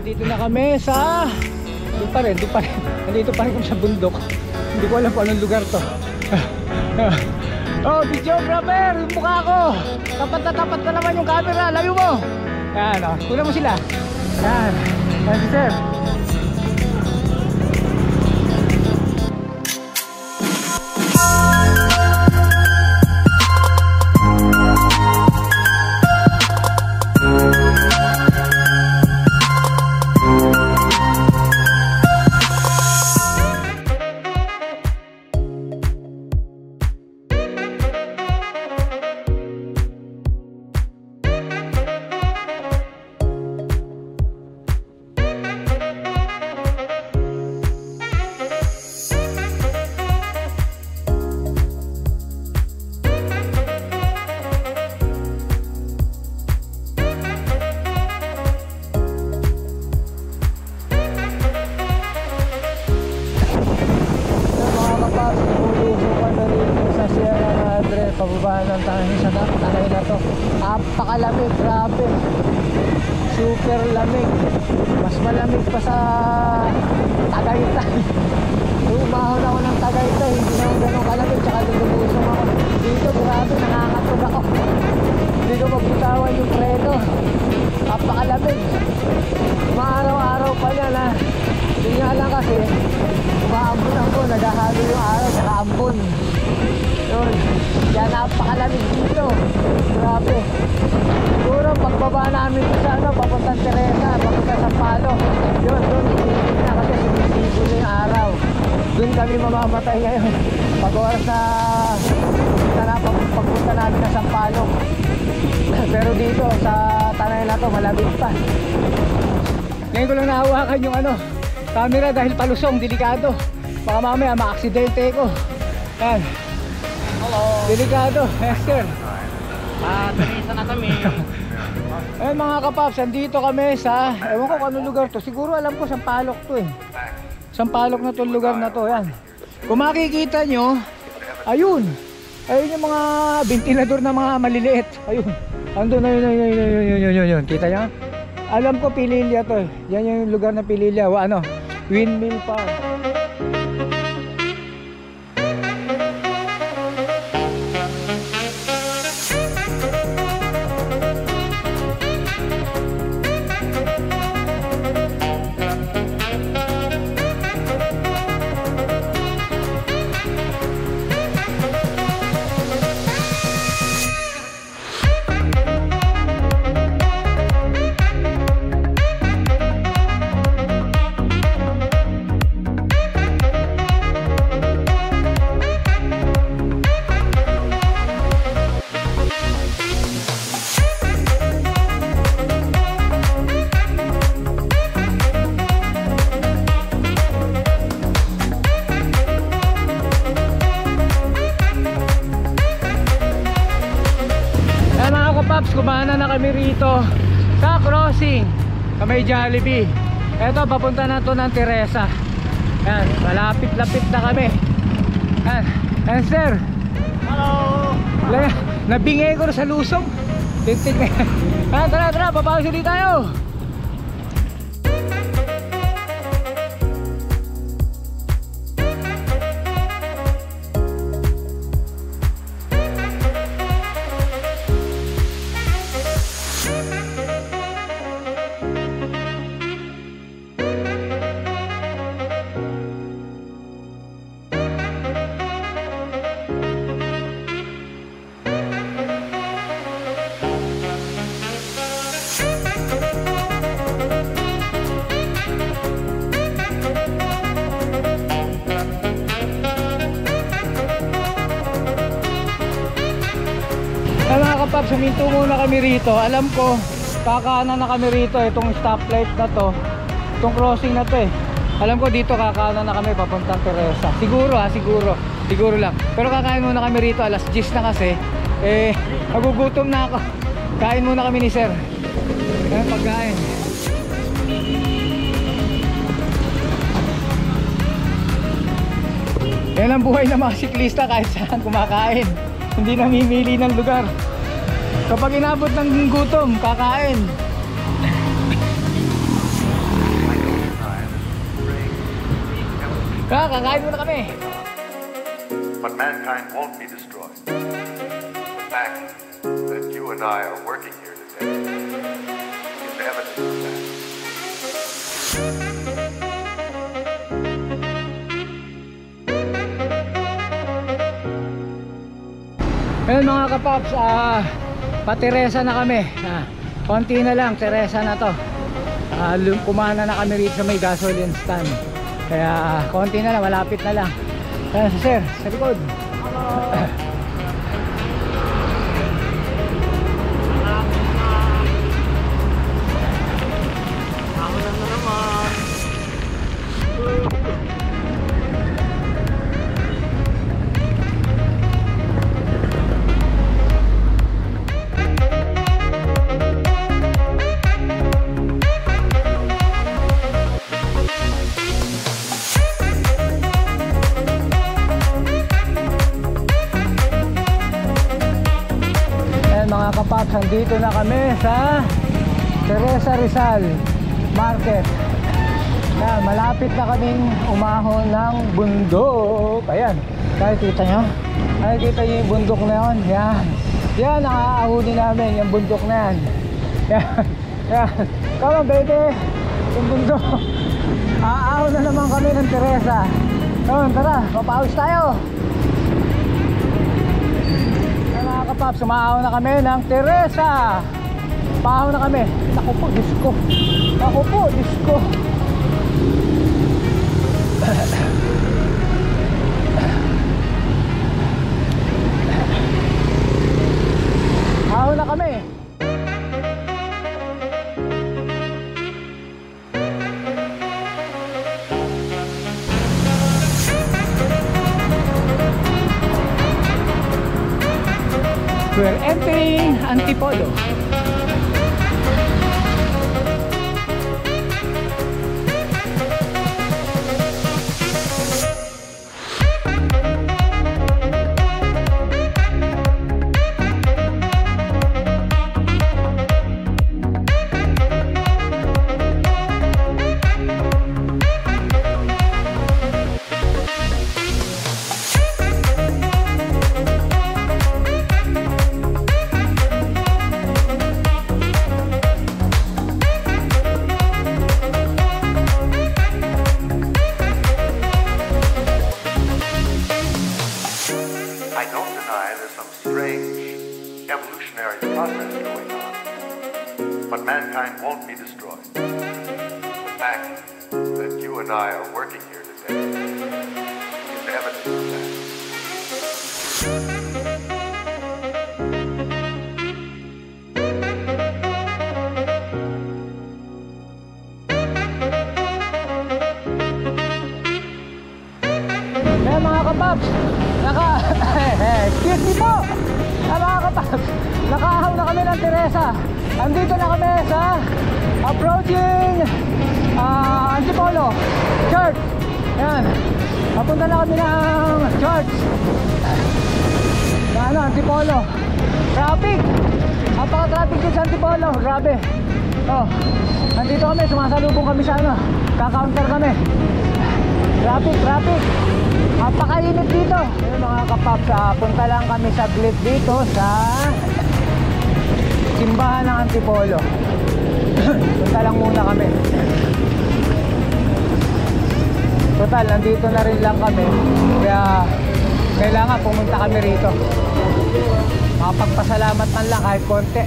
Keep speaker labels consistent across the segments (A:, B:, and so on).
A: Dito na kami sa doon pa rin. Nandito pa rin kami sa bundok. Hindi ko alam kung anong lugar to. Oh, videographer, yung mukha ko. Tapat na naman yung camera. Layo mo. Yan, oh. Kulang mo sila. Yan. Yan si sir. Pababa ng tanay sa tanay na to. Napakalamig, grabe. Super lamig. Mas malamig pa sa Tagaytay. Umahon ako ng Tagaytay, hindi naman ganun kalamig. Tsaka lulubusong ako. Dito grabe, nakakatog ako. Hindi ko magbitawan yung preno. Napakalamig. Maaraw-araw pa niya na. Hindi nga lang kasi umaambon ako, naghahalo yung araw, saka ambon. Yun, kaya napakalamig dito. Grabe. Siguro pagbaba namin sa papuntang Teresa, papuntang Sampalo. Yun, doon hindi na kasi sumisibo na yung araw. Doon kami mamamatay ngayon. Pag oras na pagpunta namin sa Sampalo. Pero dito sa tanay na to malamig pa. Ngayon ko lang nahawakan yung camera dahil palusong, delikado. Baka mamaya ma-aksidente ko. Yan.
B: Hello.
A: Delikado, yes sir.
B: Teresa na kami.
A: Eh mga kapaps, andito kami sa, ewan ko kung anong lugar to. Siguro alam ko Sampaloc to eh. Sampaloc na to lugar na to, yan. Kung makikita nyo, ayun. Ayun yung mga ventilador na mga maliliit. Ayun. Andun, ayun. Kita nyo? Alam ko Pililya to eh. Yan yung lugar na Pililya. Windmill Park. Kumana na kami rito sa crossing kamay Jollibee. Eto, papunta na to ng Teresa. Yan, malapit-lapit na kami. Yan sir.
B: Hello.
A: Nabingay ko na sa lusong. Tintig na yan. Tara, papawis ulit tayo. Paps, huminto muna kami rito. Alam ko, kakanan na kami rito. Itong stoplight na to, itong crossing na to eh. Alam ko dito kakanan na kami papuntang Teresa. Siguro lang. Pero kakain muna kami rito, alas 10 na kasi. Nagugutom na ako. Kain muna kami ni sir. Ayan, pagkain. Yan ang buhay ng mga siklista, kahit saan kumakain. Hindi namimili ng lugar. Kapag inabot ng gutom, kakain. Kakain muna kami.
C: But mankind won't be destroyed. The fact that you and I are working here today is evidence of that.
A: Ayun mga kapaps, pa-Teresa na kami. Konti na lang, Teresa na to. Kumana na kami rito sa may gasoline stand. Kaya konti na lang, malapit na lang. Ayan si sir, sa likod.
B: Ako na naman.
A: Mga kapaps, nandito na kami sa Teresa Rizal Market. Yan, malapit na kaming umahon ng bundok. Ayan, nakikita nyo? Nakikita nyo yung bundok na yun? Yan, yan ang aahuli namin, yung bundok na yan. Yan, yan. Come on baby, yung bundok. Aahon na naman kami ng Teresa. Come on, tara, mapawis tayo. Kapaps, sumahaw na kami ng Teresa. Pahaw na kami. Naku po, Diyos ko. Naku po, Diyos ko. Pahaw na kami. We're entering Antipolo.
C: I don't deny there's some strange evolutionary process going on, but mankind won't be destroyed. The fact that you and I are working here today is evidence of that.
A: Kaya mga kapaps, excuse me po. Mga kapaps, nakahaw na kami ng Teresa. Andito na kami sa approaching Antipolo Church. Yan, papunta na kami ng church na Antipolo. Traffic, napaka-traffic dito sa Antipolo. Grabe. Nandito kami, sumasalubong kami sa kaka-counter kami. Traffic. Napakainit dito. Ayun mga kapaps, punta lang kami saglit dito sa simbahan ng Antipolo. Punta lang muna kami. Total, nandito na rin lang kami. Kaya kailangan pumunta kami rito. Makapagpasalamat man lang kahit konti.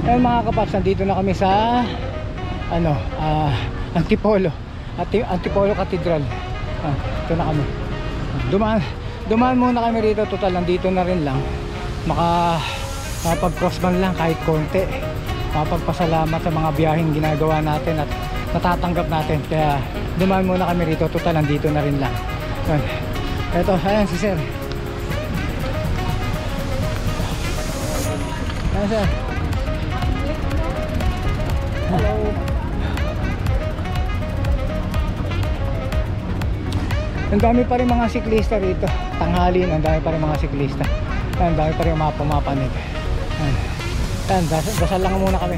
A: Ayun mga kapaps, nandito na kami sa Antipolo Antipolo Cathedral. Ito na kami. Dumaan muna kami rito. Total, nandito na rin lang. Makapag-cross man lang kahit konti. mapagpasalamat sa mga biyaheng ginagawa natin at natatanggap natin. Kaya dumaan muna kami rito, total nandito na rin lang. Yun. Eto, ayan si sir. Ayan sir. Hello. Ang dami pa rin mga siklista rito. Tanghali na, ang dami pa rin mga siklista. Ang dami pa rin mga pumapanig. Ayan, dasal lang muna kami.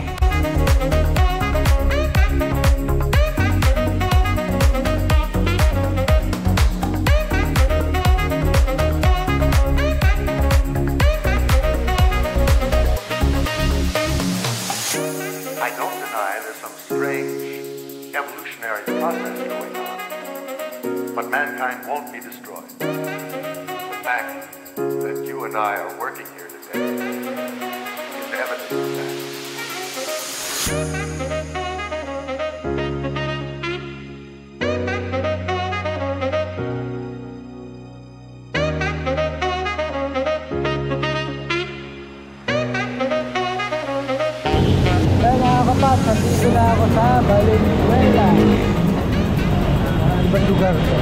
C: I don't deny there's some strange evolutionary process going on, but mankind won't be destroyed. The fact that you and I are working here today is evidence of that.
A: Nandito na ako sa Valenzuela. Ibang lugar to.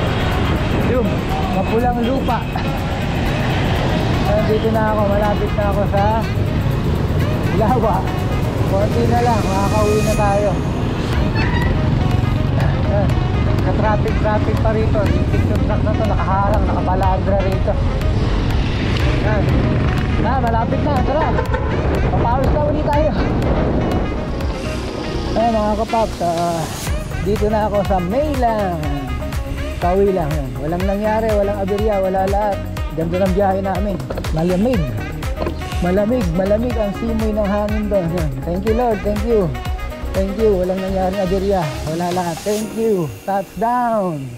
A: Yung mapulang lupa. Nandito na ako, malapit na ako sa Lawa. Konti na lang, makakauwi na tayo. Ka-traffic pa rito. Yung truck na to, nakaharang, nakabalandra rito. Yan. Malapit na, tara. Papawis na ulit tayo. Ayan mga kapaps, dito na ako sa Maylang. Kawi lang yan. Walang nangyari, walang aberya, wala lahat. Ganda ng biyahe namin. Malamig. Malamig ang simoy ng hangin doon. Thank you Lord, thank you. Thank you, walang nangyari aberya, wala lahat. Thank you. Touchdown.